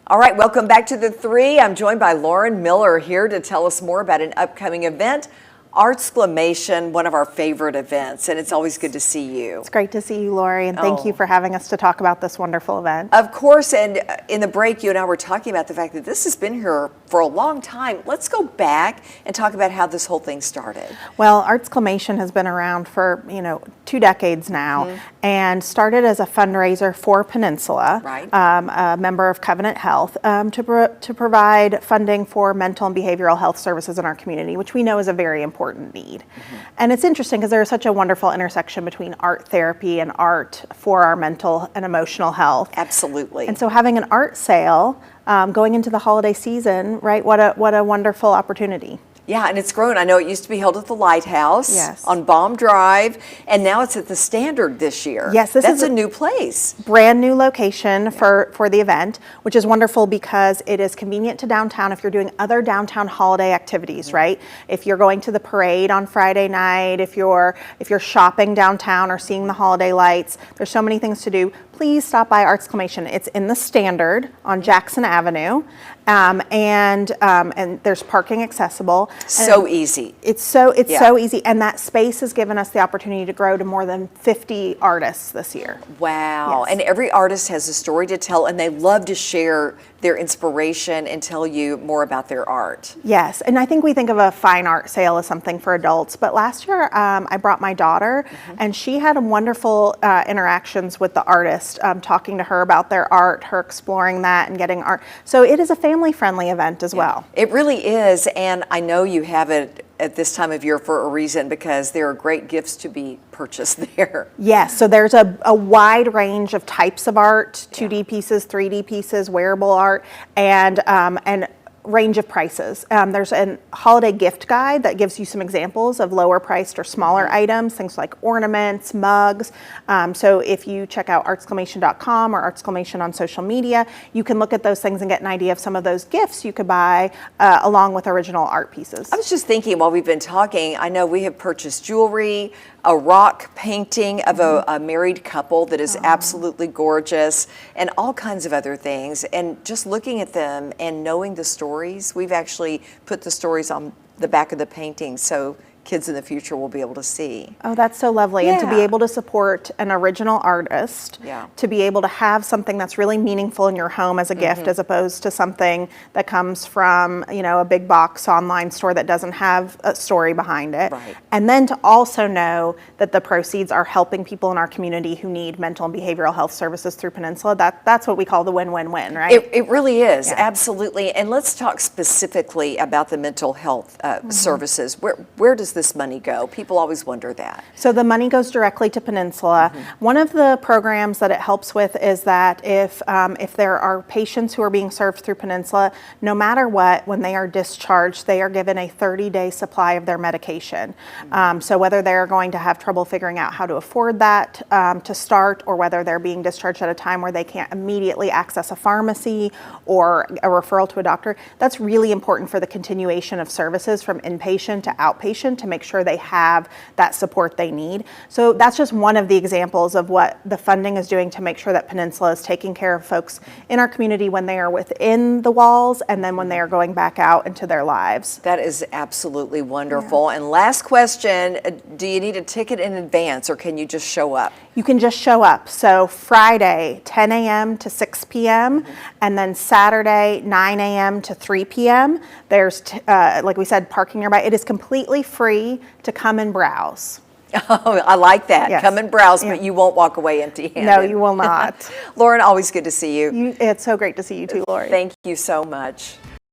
All right, welcome back to The Three. I'm joined by Lauren Miller here to tell us more about an upcoming event, Artsclamation, one of our favorite events, and it's always good to see you. It's great to see you, Lori, and thank you for having us to talk about this wonderful event. Of course, and in the break, you and I were talking about the fact that this has been here for a long time. Let's go back and talk about how this whole thing started. Well, Artsclamation has been around for, 2 decades now, and started as a fundraiser for Peninsula, Right. A member of Covenant Health, to provide funding for mental and behavioral health services in our community, which we know is a very important need. And it's interesting because there is such a wonderful intersection between art therapy and art for our mental and emotional health. Absolutely. And so having an art sale going into the holiday season, right? What a wonderful opportunity. Yeah, and it's grown. I know it used to be held at the Lighthouse on Baum Drive, and now it's at the Standard this year. Yes, that's a new place. Brand new location for the event, which is wonderful because it is convenient to downtown if you're doing other downtown holiday activities, right? If you're going to the parade on Friday night, if you're shopping downtown or seeing the holiday lights, there's so many things to do. Please stop by Artsclamation. It's in the Standard on Jackson Avenue, and there's parking accessible. So easy. It's so easy, and that space has given us the opportunity to grow to more than 50 artists this year. Wow. Yes. And every artist has a story to tell, and they love to share their inspiration and tell you more about their art. Yes, and I think we think of a fine art sale as something for adults, but last year I brought my daughter, and she had wonderful interactions with the artist, talking to her about their art, her exploring that and getting art. So it is a family-friendly event as well. It really is, and I know you have it at this time of year for a reason, because there are great gifts to be purchased there. Yes, so there's a wide range of types of art, 2D pieces, 3D pieces, wearable art, and range of prices. There's a holiday gift guide that gives you some examples of lower priced or smaller items, things like ornaments, mugs. So if you check out artsclamation.com or Artsclamation on social media, you can look at those things and get an idea of some of those gifts you could buy along with original art pieces. I was just thinking while we've been talking, I know we have purchased jewelry, a rock painting of a married couple that is absolutely gorgeous, and all kinds of other things. And just looking at them and knowing the stories, we've actually put the stories on the back of the painting so kids in the future will be able to see. Oh, that's so lovely. And to be able to support an original artist, to be able to have something that's really meaningful in your home as a gift, as opposed to something that comes from, a big box online store that doesn't have a story behind it. Right. And then to also know that the proceeds are helping people in our community who need mental and behavioral health services through Peninsula. That's what we call the win-win-win, right? It really is, absolutely. And let's talk specifically about the mental health services. Where does this money go? People always wonder that. So the money goes directly to Peninsula. One of the programs that it helps with is that if there are patients who are being served through Peninsula, no matter what, when they are discharged, they are given a 30-day supply of their medication. So whether they're going to have trouble figuring out how to afford that to start, or whether they're being discharged at a time where they can't immediately access a pharmacy or a referral to a doctor, that's really important for the continuation of services from inpatient to outpatient to make sure they have that support they need. So that's just one of the examples of what the funding is doing to make sure that Peninsula is taking care of folks in our community when they are within the walls and then when they are going back out into their lives. That is absolutely wonderful. And last question, do you need a ticket in advance, or can you just show up? You can just show up. So Friday, 10 a.m. to 6 p.m., and then Saturday, 9 a.m. to 3 p.m. There's, like we said, parking nearby. It is completely free to come and browse. Oh, I like that. Yes. Come and browse, but you won't walk away empty-handed. No, you will not. Lauren, always good to see you. It's so great to see you too, Lori. Thank you so much.